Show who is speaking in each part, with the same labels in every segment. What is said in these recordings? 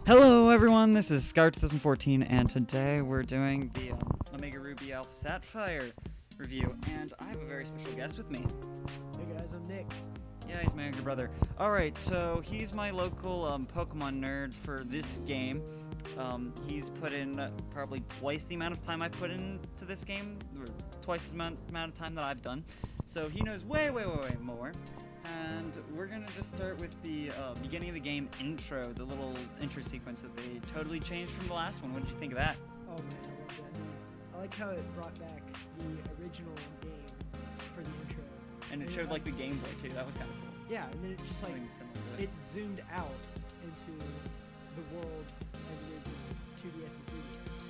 Speaker 1: Hello everyone, this is Scar 2014, and today we're doing the Omega Ruby Alpha Sapphire review, and I have a very special guest with me.
Speaker 2: Hey guys, I'm Nick.
Speaker 1: Yeah, he's my younger brother. Alright, so he's my local Pokemon nerd for this game. He's put in probably twice the amount of time I've put into this game, or twice the amount of time that I've done. So he knows way more. And we're gonna just start with the beginning of the game intro, the little intro sequence that they totally changed from the last one. What did you think of that?
Speaker 2: Oh man, I love that. I like how it brought back the original game for the intro.
Speaker 1: And it showed like the Game Boy too. That was kind of cool.
Speaker 2: Yeah, and then it just like it zoomed out into the world as it is in 2DS and 3DS.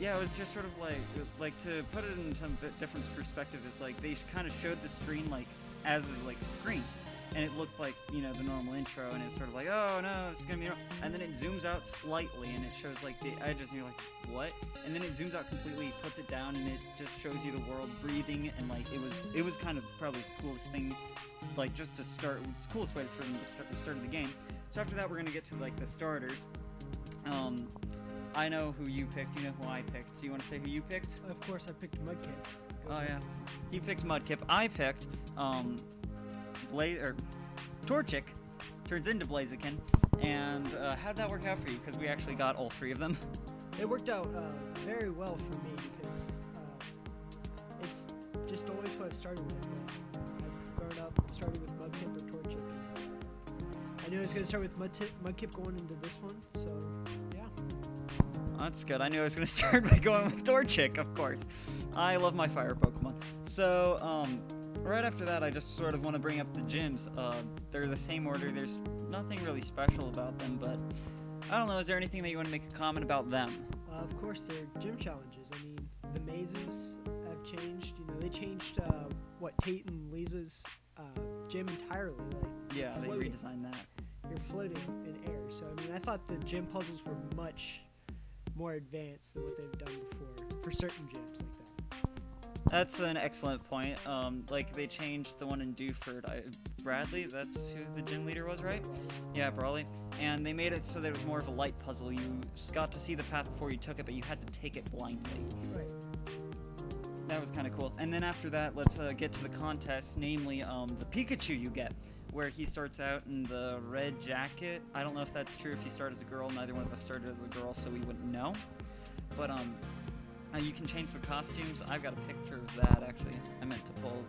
Speaker 1: Yeah, it was just sort of like to put it in some bit different perspective is like they kind of showed the screen like as is like screen, and it looked like, you know, the normal intro, and it's sort of like, oh no, this is gonna be normal. And then it zooms out slightly and it shows like the edges, and you're like, what? And then it zooms out completely, puts it down, and it just shows you the world breathing, and like it was kind of probably the coolest thing, like just to start. It's the coolest way for them to start of the game. So after that, we're gonna get to like the starters. I know who you picked. You know who I picked. Do you want to say who you picked?
Speaker 2: Of course, I picked Mudkip.
Speaker 1: Oh yeah, he picked Mudkip. I picked Torchic, turns into Blaziken. And how'd that work out for you? Because we actually got all three of them.
Speaker 2: It worked out very well for me because it's just always what I've started with. I've grown up starting with Mudkip or Torchic. I knew I was going to start with Mudkip going into this one, so yeah.
Speaker 1: That's good. I knew I was going to start by going with Torchic, of course. I love my fire Pokemon. So, right after that, I just sort of want to bring up the gyms. They're the same order. There's nothing really special about them, but I don't know. Is there anything that you want to make a comment about them?
Speaker 2: Of course, they're gym challenges. I mean, the mazes have changed. You know, they changed Tate and Lisa's gym entirely. Like,
Speaker 1: yeah,
Speaker 2: floating.
Speaker 1: They redesigned that.
Speaker 2: You're floating in air. So, I mean, I thought the gym puzzles were much more advanced than what they've done before for certain gyms like that.
Speaker 1: That's an excellent point. Like they changed the one in Dewford. Bradley, that's who the gym leader was, right? Yeah, Brawley. And they made it so that it was more of a light puzzle. You got to see the path before you took it, but you had to take it blindly.
Speaker 2: Right.
Speaker 1: That was kind of cool. And then after that, let's get to the contest, namely the Pikachu you get, where he starts out in the red jacket. I don't know if that's true if you start as a girl. Neither one of us started as a girl, so we wouldn't know. But you can change the costumes. I've got a picture of that, actually. I meant to pull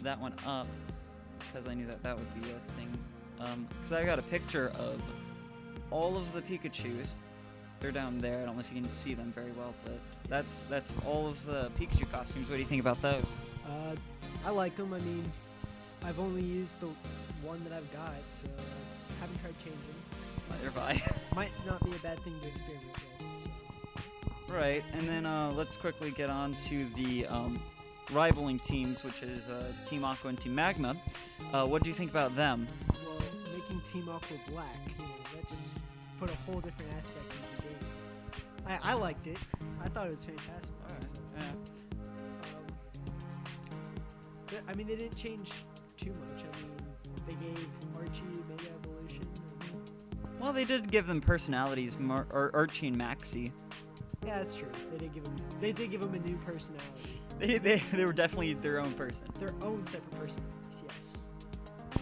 Speaker 1: that one up because I knew that would be a thing. Because I got a picture of all of the Pikachus. They're down there. I don't know if you can see them very well, but that's all of the Pikachu costumes. What do you think about those?
Speaker 2: I like them. I mean, I've only used the one that I've got, so I haven't tried changing.
Speaker 1: Neither have I.
Speaker 2: Might not be a bad thing to experiment with. So.
Speaker 1: Right, and then let's quickly get on to the rivaling teams, which is Team Aqua and Team Magma. What do you think about them?
Speaker 2: Well, making Team Aqua black, you know, that just put a whole different aspect into the game. I liked it. I thought it was fantastic.
Speaker 1: All right.
Speaker 2: So,
Speaker 1: Yeah.
Speaker 2: I mean, they didn't change too much. I mean, they gave Archie Mega Evolution.
Speaker 1: Well, they did give them personalities, Archie and Maxie.
Speaker 2: Yeah, that's true. They did give them a new personality.
Speaker 1: They were definitely their own person.
Speaker 2: Their own separate personalities, yes.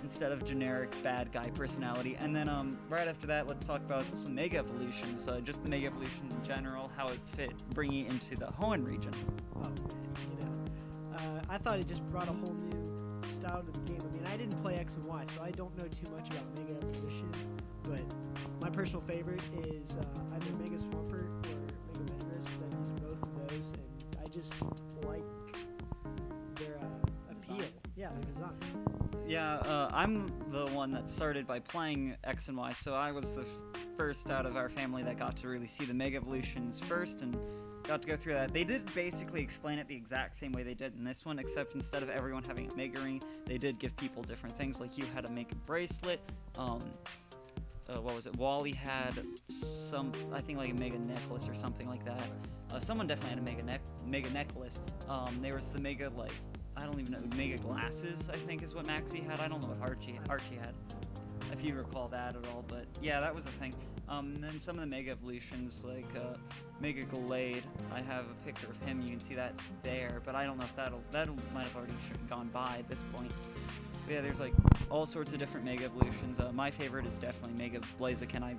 Speaker 1: Instead of generic bad guy personality. And then right after that, let's talk about some Mega Evolutions. Just the Mega Evolution in general, how it fit bringing it into the HOENN region.
Speaker 2: Oh man, you know, I thought it just brought a whole new style to the game. I mean, I didn't play X and Y, so I don't know too much about Mega Evolution. But my personal favorite is either Mega Swampert or Mega Metagross, because I've used both of those, and I just like their appeal.
Speaker 1: Design.
Speaker 2: Yeah, their design.
Speaker 1: Yeah, I'm the one that started by playing X and Y, so I was the first out of our family that got to really see the Mega Evolutions first and got to go through that. They did basically explain it the exact same way they did in this one, except instead of everyone having a Mega Ring, they did give people different things, like you had to make a bracelet. What was it? Wally had I think like a Mega Necklace or something like that. Someone definitely had a Mega Necklace. There was the Mega, I don't even know, Mega Glasses, I think is what Maxie had. I don't know what Archie had. if you recall that at all. But yeah, that was a thing. And then some of the Mega Evolutions, like Mega Glade, I have a picture of him. You can see that there, but I don't know if that might have already gone by at this point. But yeah, there's like all sorts of different Mega Evolutions. My favorite is definitely Mega Blaziken. I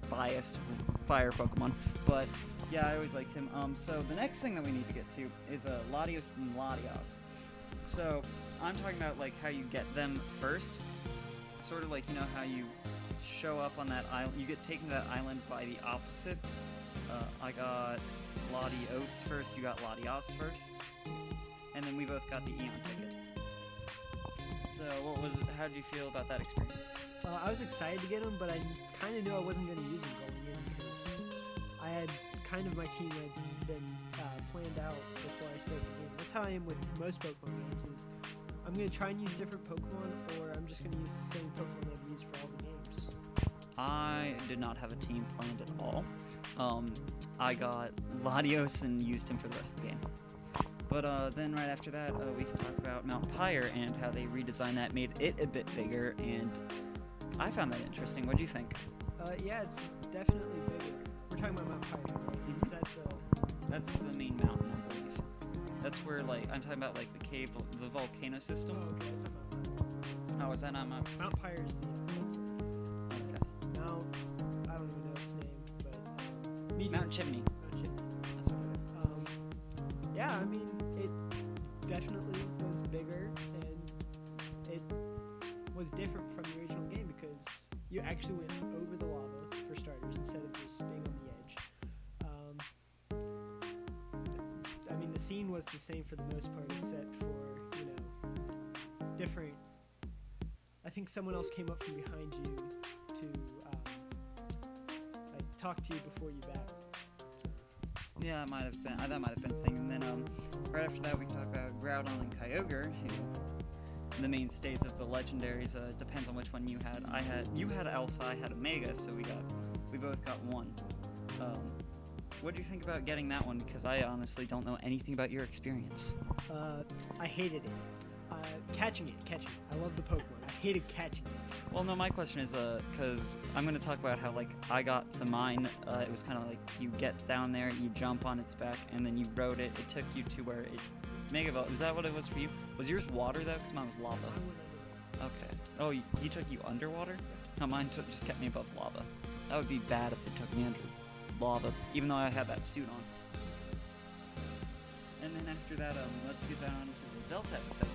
Speaker 1: biased fire Pokemon, but yeah, I always liked him. So the next thing that we need to get to is Latios and Latios. So I'm talking about like how you get them first, sort of like, you know, how you show up on that island. You get taken to that island by the opposite. I got Latios first. You got Latios first, and then we both got the Eon tickets. So how did you feel about that experience?
Speaker 2: I was excited to get them, but I kind of knew I wasn't going to use them going in because I had kind of my team had been planned out before I started the game. That's how I am with most Pokemon games. Is I'm going to try and use different Pokemon, or I'm just going to use the same Pokemon I've used for all the games.
Speaker 1: I did not have a team planned at all. I got Latios and used him for the rest of the game. But then right after that, we can talk about Mount Pyre and how they redesigned that, made it a bit bigger, and I found that interesting. What do you think?
Speaker 2: Yeah, it's definitely bigger. We're talking about Mount Pyre, right? Is that
Speaker 1: That's the main mountain, I believe. That's where, like, I'm talking about, like, the cave, the volcano system.
Speaker 2: Oh, okay, that's not Mount Pyre.
Speaker 1: Oh, is that not Mount?
Speaker 2: Mount Pyre is that's
Speaker 1: Okay.
Speaker 2: Mount. I don't even know its name, but
Speaker 1: Mount Chimney.
Speaker 2: Mount Chimney.
Speaker 1: That's what it is.
Speaker 2: Yeah, I mean, it definitely was bigger, and it was different from the original game because you actually went over the lava for starters instead of just being on the edge. I mean, the scene was the same for the most part, except for, you know, different. I think someone else came up from behind you to like talk to you before you battled. So.
Speaker 1: Yeah, that might have been a thing. And then right after that, we can talk about Groudon and Kyogre, who the mainstays of the legendaries. Depends on which one you had. You had Alpha, I had Omega, so we both got one. What do you think about getting that one? Because I honestly don't know anything about your experience.
Speaker 2: I hated it. Catching it. I love the Pokemon. I hated catching it.
Speaker 1: Well, no, my question is, because I'm going to talk about how, like, I got to mine. It was kind of like you get down there, you jump on its back, and then you rode it. It took you to where it Mega Evolved. Was that what it was for you? Was yours water, though? Because mine was lava. Okay. Oh, he took you underwater? No, mine just kept me above lava. That would be bad if it took me under lava, even though I had that suit on. And then after that, let's get down to the Delta episode.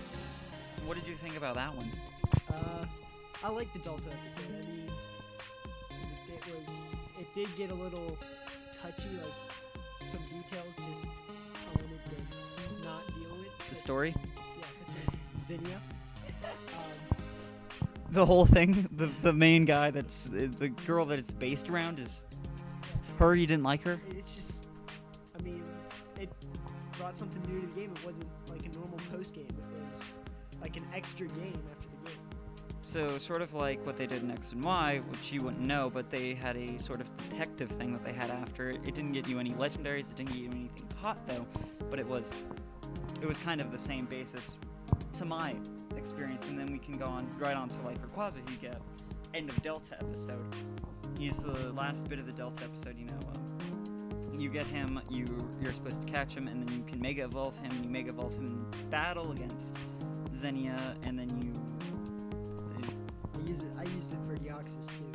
Speaker 1: What did you think about that one?
Speaker 2: I like the Delta episode. I mean, it did get a little touchy, like some details just I wanted to not deal with.
Speaker 1: The story?
Speaker 2: Yeah, such as Zinnia.
Speaker 1: The whole thing, the main guy that's the girl that it's based around is her. You didn't like her?
Speaker 2: It's just, I mean, it brought something new to the game. It wasn't like a normal post game. It was like an extra game after the game.
Speaker 1: So sort of like what they did in X and Y, which you wouldn't know, but they had a sort of detective thing that they had after. It didn't get you any legendaries. It didn't get you anything caught though, but it was kind of the same basis to my experience. And then we can go on right on to like RAYQUAZA, who you get end of Delta episode. He's the last bit of the Delta episode. You know, you get him. You're supposed to catch him, and then you can Mega Evolve him. And you Mega Evolve him in battle against Xenia, and then you.
Speaker 2: I used it for Deoxys too.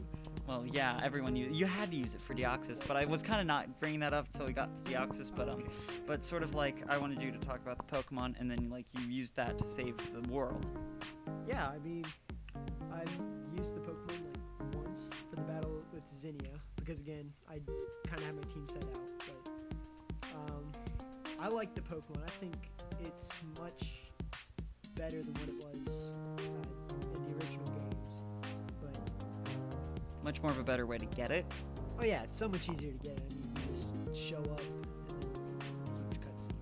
Speaker 1: Well, yeah, everyone you had to use it for Deoxys, but I was kind of not bringing that up until we got to Deoxys. But
Speaker 2: okay.
Speaker 1: But sort of like I wanted you to talk about the Pokemon, and then like you used that to save the world.
Speaker 2: Yeah, I mean, I've used the Pokemon like once for the battle with Zinnia because again, I kind of had my team set out. But I like the Pokemon. I think it's much better than what it was in the original games. But
Speaker 1: Much more of a better way to get it.
Speaker 2: oh yeah, it's so much easier to get it. I mean, you just show up and then huge cutscene.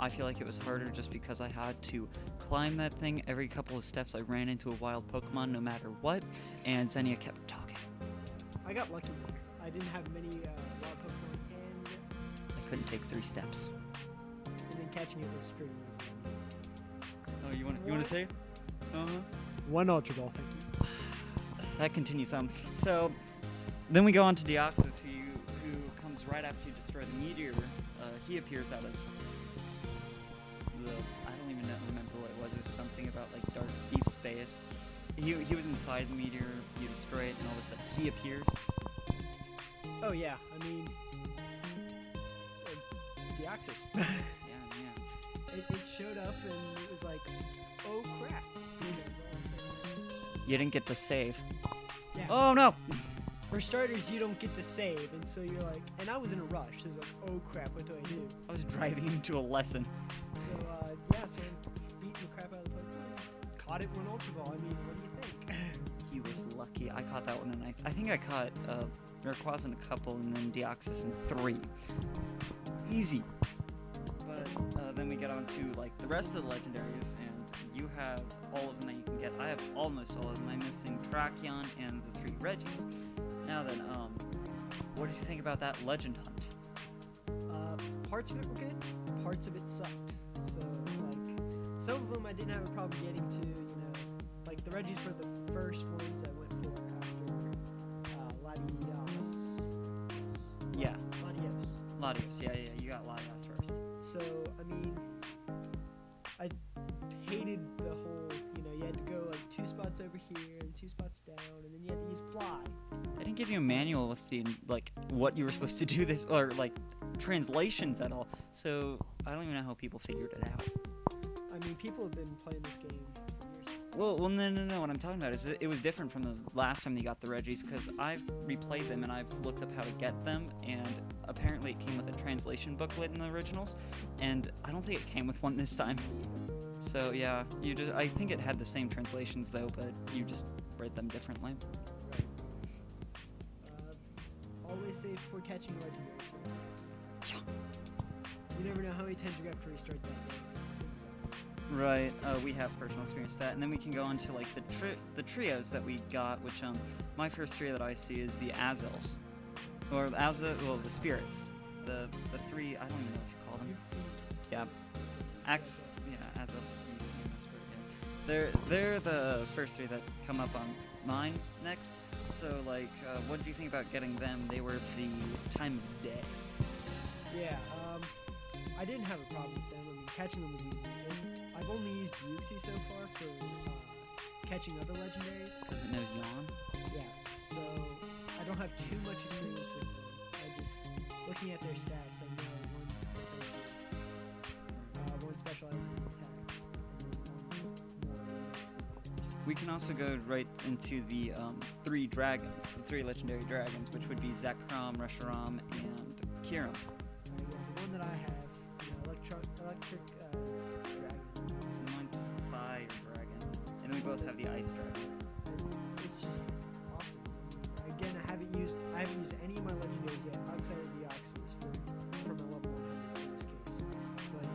Speaker 1: I feel like it was harder just because I had to climb that thing every couple of steps. I ran into a wild Pokemon no matter what, and Xenia kept talking.
Speaker 2: I got lucky there. I didn't have many wild Pokemon, and
Speaker 1: I couldn't take 3 steps.
Speaker 2: then catching it was pretty easy.
Speaker 1: Oh, you want to say it?
Speaker 2: One Ultra Ball, thank you.
Speaker 1: that continues on. So then we go on to Deoxys, who comes right after you destroy the meteor. He appears out of the, I don't even remember what it was. It was something about like dark, deep space. He was inside the meteor. You destroy it, and all of a sudden he appears.
Speaker 2: Oh yeah, I mean, Deoxys.
Speaker 1: Yeah.
Speaker 2: It showed up and it was like, oh crap.
Speaker 1: You didn't get to save.
Speaker 2: Yeah.
Speaker 1: Oh no!
Speaker 2: For starters, you don't get to save, and so you're like, and I was in a rush, so it was like, oh crap, what do I do?
Speaker 1: I was driving into a lesson.
Speaker 2: So, so I'm beating the crap out of the Pokemon. Caught it one Ultra Ball, I mean, what do you think?
Speaker 1: He was lucky. I caught that one in I think I caught RAYQUAZA in a couple, and then Deoxys in 3. Easy. But then we get on to like the rest of the legendaries, and you have all of them that you can get. I have almost all of them. I'm missing Tracheon and the 3 Reggies. Now then, what did you think about that legend hunt?
Speaker 2: Parts of it were good, parts of it sucked. So, like, some of them I didn't have a problem getting to, like the Reggies were the first ones I went for after
Speaker 1: Yeah.
Speaker 2: Latios.
Speaker 1: Yeah, you got Latios first.
Speaker 2: So, I mean, I hated the whole, you had to go like 2 spots over here and 2 spots down, and then you had to use fly.
Speaker 1: They didn't give you a manual with the, like, what you were supposed to do this, or, like, translations at all. So, I don't even know how people figured it out.
Speaker 2: I mean, people have been playing this game for years.
Speaker 1: Well, no. What I'm talking about is it was different from the last time they got the Reggies, because I've replayed them and I've looked up how to get them, and apparently it came with a translation booklet in the originals, and I don't think it came with one this time. So yeah, I think it had the same translations though, but you just read them differently.
Speaker 2: Right. Always save before catching a legendary, please. You never know how many times you're going to have to restart that game. It sucks.
Speaker 1: Right, we have personal experience with that, and then we can go on to like the trios that we got, which my first trio that I see is the Azels, or the spirits, the 3, I don't even know what you call them. Yeah, Azels. They're the first 3 that come up on mine next. So like, what do you think about getting them? They were the time of day.
Speaker 2: Yeah, I didn't have a problem with them. I mean, catching them was easy. I've only used Uxie so far for catching other legendaries.
Speaker 1: Because it knows Yawn?
Speaker 2: Yeah, so I don't have too much experience with them. I just, looking at their stats, I know one's defensive, one specializes in attack, and then one's more next than the others.
Speaker 1: We can also go right into the 3 dragons, the 3 legendary dragons, which would be Zekrom, Reshiram, and Kyurem.
Speaker 2: Yeah, the one that I have, electric dragon.
Speaker 1: Mine's Fire Dragon, and we both have the Ice Dragon.
Speaker 2: And it's just awesome. Again, I haven't used any of my legendaries yet outside of Deoxys for my level 100 in this case. But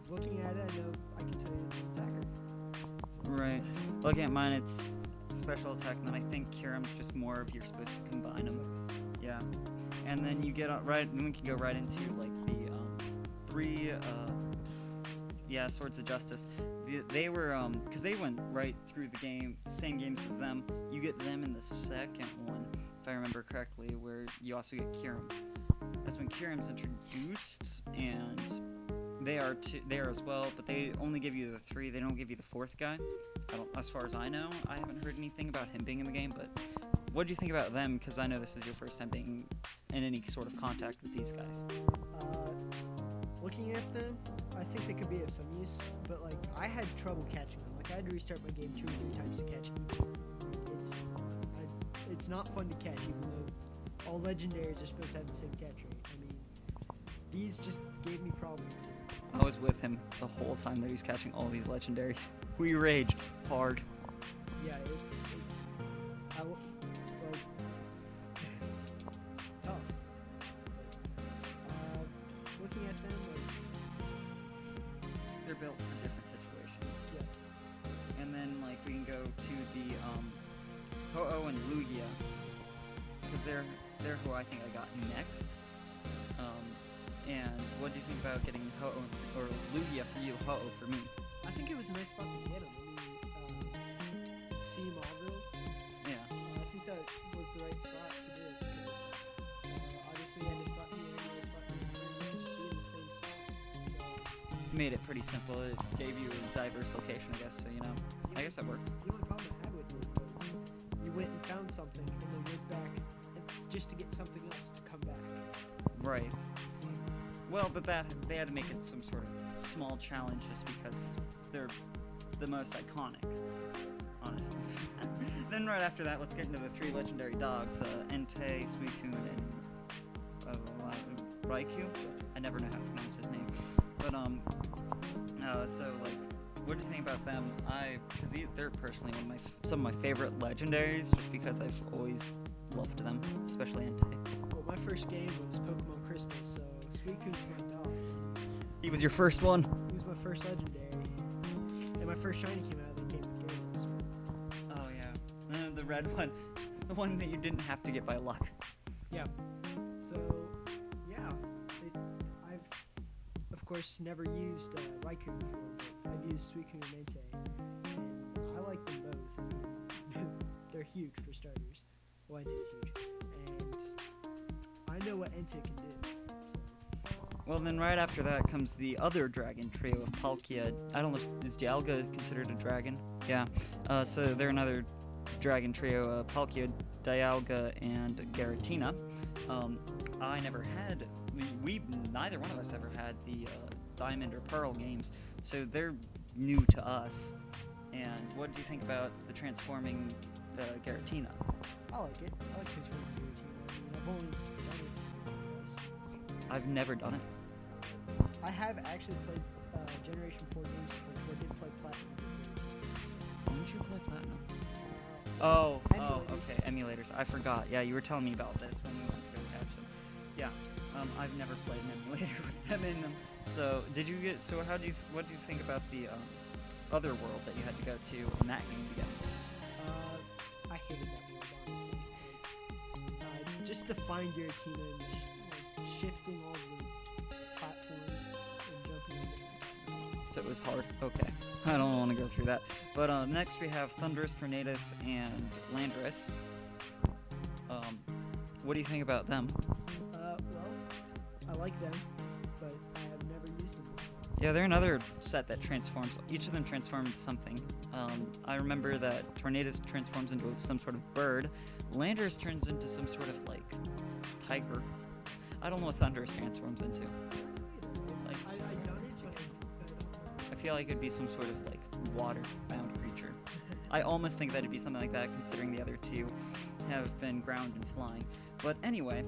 Speaker 2: looking at it, I know I can tell you it's an attacker.
Speaker 1: Right. Looking at mine, it's special attack, and then I think Kyurem's just more of you're supposed to combine them. Yeah. And then you get then we can go right into like the 3 Swords of Justice. They were because they went right through the game, same games as them. You get them in the second one, if I remember correctly, where you also get Kyurem. That's when Kyurem's introduced, and they are there as well, but they only give you the 3. They don't give you the 4th guy. As far as I know, I haven't heard anything about him being in the game, but what do you think about them? Because I know this is your first time being in any sort of contact with these guys.
Speaker 2: Looking at them, I think they could be of some use, but like I had trouble catching them. Like I had to restart my game 2 or 3 times to catch each of them. Like, it's not fun to catch, even though all legendaries are supposed to have the same catch rate. I mean, these just gave me problems.
Speaker 1: I was with him the whole time that he was catching all these legendaries. We raged hard.
Speaker 2: Yeah, it's tough. Looking at them,
Speaker 1: they're built for different situations.
Speaker 2: Yeah.
Speaker 1: And then like we can go to the Ho-Oh and Lugia, because they're who I think I got next. And what do you think about getting Ho-Oh or Lugia for you, Ho-Oh for me?
Speaker 2: I think it was a nice spot to get them. I mean, see Marvel.
Speaker 1: Yeah.
Speaker 2: I think that was the right spot to do it because obviously you had a spot here and a spot here, and you could just be in the same spot. So
Speaker 1: Made it pretty simple. It gave you a diverse location, I guess. So I guess that worked.
Speaker 2: the only problem I had with it was you went and found something and then went back just to get something else to come back.
Speaker 1: Right. Well, but they had to make it some sort of small challenge just because they're the most iconic, honestly. Then right after that, let's get into the 3 legendary dogs, Entei, Suicune, and Raikou. I never know how to pronounce his name. But so like, what do you think about them? Because they're personally some of my favorite legendaries, just because I've always loved them, especially Entei.
Speaker 2: Well, my first game was Pokemon Christmas, so Suicune's my dog.
Speaker 1: He was your first one.
Speaker 2: He was my first legendary, and my first shiny came out of the game with Gyarados.
Speaker 1: Oh yeah, the red one, the one that you didn't have to get by luck.
Speaker 2: Yeah. So, yeah, I've of course never used Raikou before, but I've used Suicune and Entei, and I like them both. They're huge for starters. Well, Entei's huge, and I know what Entei can do. So.
Speaker 1: Well, then right after that comes the other dragon trio of Palkia. I don't know, is Dialga considered a dragon? Yeah. So they're another dragon trio, Palkia, Dialga, and Giratina. I never had, neither one of us ever had the Diamond or Pearl games, so they're new to us. And what do you think about the transforming Giratina?
Speaker 2: I like it. I like transforming Giratina. I mean, I've only done it once.
Speaker 1: I've never done it.
Speaker 2: I have actually played Generation 4 games before because I did play Platinum before.
Speaker 1: When did you play Platinum? Oh,
Speaker 2: Emulators.
Speaker 1: Okay, emulators. I forgot. Yeah, you were telling me about this when we went to go catch them. Yeah, I've never played an emulator with them in them. So, what do you think about the other world that you had to go to in that game to get?
Speaker 2: I hated that world, honestly. Just to find Giratina and shifting all the platforms and jumping over.
Speaker 1: So it was hard. Okay, I don't want to go through that. But next we have Thundurus, Tornadus, and Landorus. What do you think about them?
Speaker 2: Well, I like them, but I have never used them before.
Speaker 1: Yeah, they're another set that transforms. Each of them transforms into something. I remember that Tornadus transforms into some sort of bird. Landorus turns into some sort of, like, tiger. I don't know what Thundurus transforms into. Like,
Speaker 2: I've done it, but I don't know.
Speaker 1: I feel like it'd be some sort of, like, water-bound creature. I almost think that it'd be something like that, considering the other two have been ground and flying. But anyway,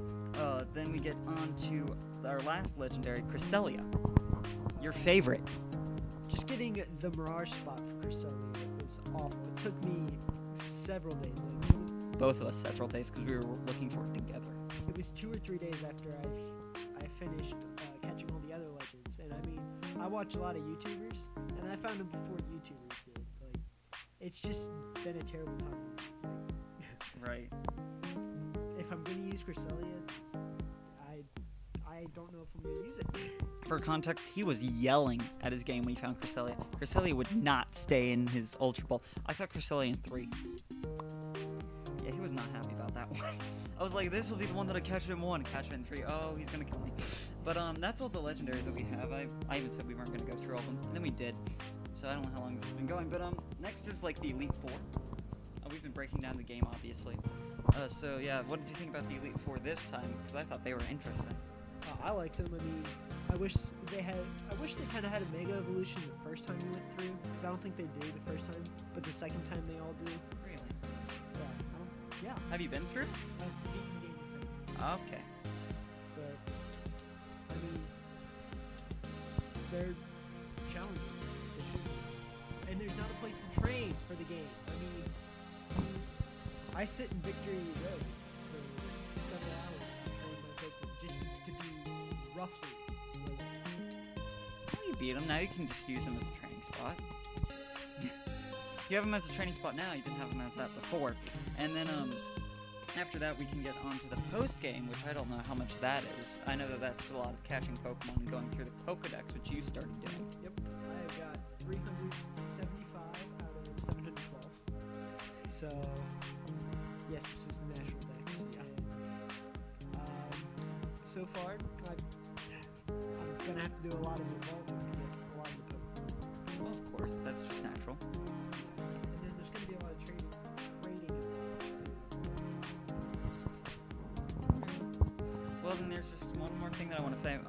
Speaker 1: then we get on to our last legendary, Cresselia. Your favorite.
Speaker 2: Just getting the Mirage spot for Cresselia was awful. It took me several days.
Speaker 1: Both of us several days because we were looking for it together.
Speaker 2: It was 2 or 3 days after I finished catching all the other legends. And I mean, I watch a lot of YouTubers, and I found them before YouTubers did. Like, it's just been a terrible time. Like,
Speaker 1: Right.
Speaker 2: if I'm gonna use Cresselia, I don't know if I'm gonna use it.
Speaker 1: For context, he was yelling at his game when he found Cresselia. Cresselia would not stay in his Ultra Ball. I caught Cresselia in 3. Yeah, he was not happy about that one. I was like, this will be the one that I catch it in 1, catch it in 3. Oh, he's gonna kill me. But that's all the legendaries that we have. I even said we weren't gonna go through all of them, and then we did. So I don't know how long this has been going. But next is like the Elite Four. We've been breaking down the game, obviously. So yeah, what did you think about the Elite Four this time? Because I thought they were interesting.
Speaker 2: I liked them. I mean, I wish they kind of had a Mega Evolution the first time we went through, because I don't think they do the first time, but the second time they all do.
Speaker 1: Really?
Speaker 2: Yeah.
Speaker 1: Have you been through?
Speaker 2: I've beaten the game the second time.
Speaker 1: Okay.
Speaker 2: But I mean, they're challenging. They should be. And there's not a place to train for the game. I mean, I sit in Victory Road for several hours to train my Pokemon just to be roughly.
Speaker 1: Well, you beat him. Now you can just use him as a training spot. You have him as a training spot now. You didn't have him as that before. And then after that, we can get on to the post game, which I don't know how much that is. I know that that's a lot of catching Pokemon and going through the POKEDEX, which you started doing.
Speaker 2: Yep, I have got 375 out of 712. So, yes, this is the National Dex. Yeah. So far, I'm gonna have to do a lot of evolving to get a lot of the Pokemon.
Speaker 1: Well, of course, that's just natural.
Speaker 2: And then there's gonna be a lot of trading involved too.
Speaker 1: Well, then there's just one more thing that I want to say.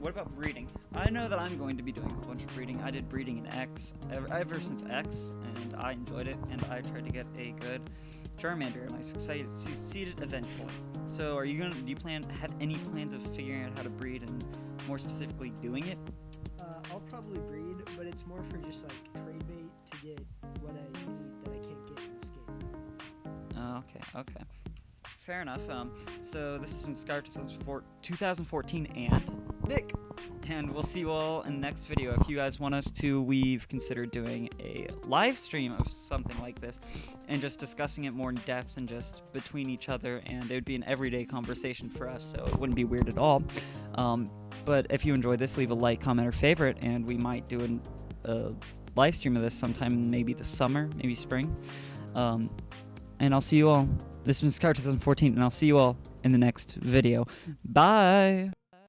Speaker 1: What about breeding? I know that I'm going to be doing a bunch of breeding. I did breeding in X ever since X, and I enjoyed it, and I tried to get a good Charmander, and I succeeded eventually. So, do you have any plans of figuring out how to breed, and more specifically, doing it?
Speaker 2: I'll probably breed, but it's more for just like trade bait to get what I need that I can't get in this game.
Speaker 1: Okay. Fair enough. So this has been Scar 2014 and Nick. And we'll see you all in the next video. If you guys want us to, we've considered doing a live stream of something like this and just discussing it more in depth and just between each other, and it would be an everyday conversation for us, so it wouldn't be weird at all. But if you enjoyed this, leave a like, comment, or favorite, and we might do a live stream of this sometime, maybe this summer, maybe spring. And I'll see you all. This has been Scar 2014, and I'll see you all in the next video. Bye!